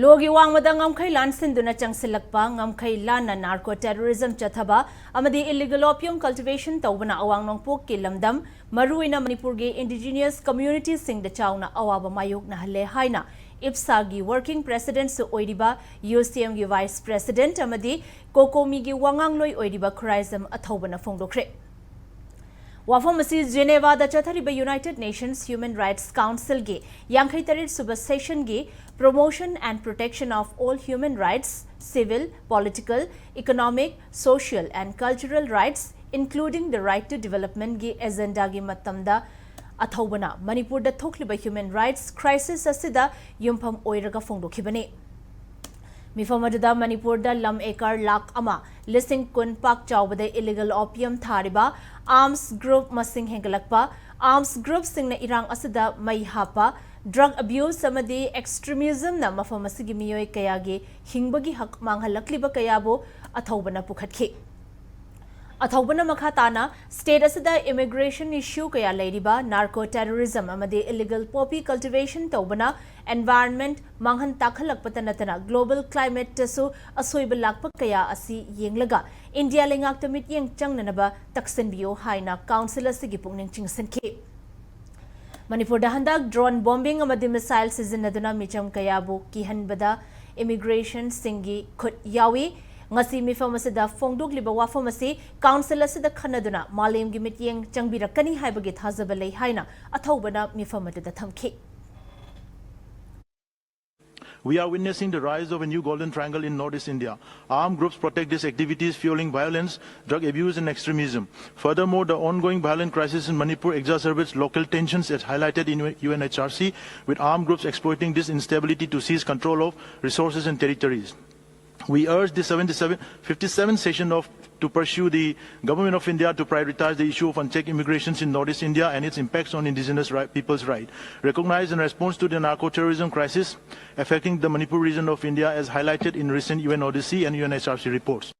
Logi wangmada ngamkhai lan sinduna changsilakpa ngamkhai lan na narco terrorism chathaba amadi illegal opium cultivation tawbana awang nongpok ki lamdam maruina Manipur ge indigenous communities sing da chawna awaba mayok na hale haina IPSA gi working president su oidiba UCM gi vice president amadi kokomi gi wangang loi oidiba Khuraijam Athouba na phongdokre Wafam Geneva da chathariba United Nations Human Rights Council ge yankhai tarit suba session ge promotion and protection of all human rights, civil, political, economic, social and cultural rights, including the right to development ge agenda ge matamda Athoubana Manipur da thokliba human rights crisis asida yumpham oiraga phongdokhibane Mifamada Manipur da lam ekar lak ama listing kun pak chawbada illegal opium thariba arms group masing hengalakpa arms group singna irang asida mai hapa drug abuse samadi extremism na mafam asigi miyoi kayagi hingbagi hak manghalakliba kayabo Athoubana pukhatki Athoubana makhatana state asida immigration issue kaya ladiba narco terrorism amadi illegal poppy cultivation tawbana environment manghan takhalakpata natana global climate tasu asoiba lakpa kaya asi yenglaga India lengak tamit yeng changnanaba taksan biyo haina council asigi pungning chingsanki Manipur da handak drone bombing amadi missile sizinaduna micham kayabu kihanbada immigration singi khut yawi ngasi mifam asida phongdok liba wafam asi council asida khanaduna malem gi mityeng changbirakani haibagi thajaba lei haina Athoubana mifam adada thamki We are witnessing the rise of a new golden triangle in northeast India. Armed groups protect these activities, fueling violence, drug abuse and extremism. Furthermore, the ongoing violent crisis in Manipur exacerbates local tensions as highlighted in Unhrc, with armed groups exploiting this instability to seize control of resources and territories. We urge the 57th session to pursue the Government of India to prioritize the issue of unchecked immigrations in Northeast India and its impacts on indigenous people's rights. Recognize and response to the narco-terrorism crisis affecting the Manipur region of India as highlighted in recent UN Odyssey and UNHRC reports.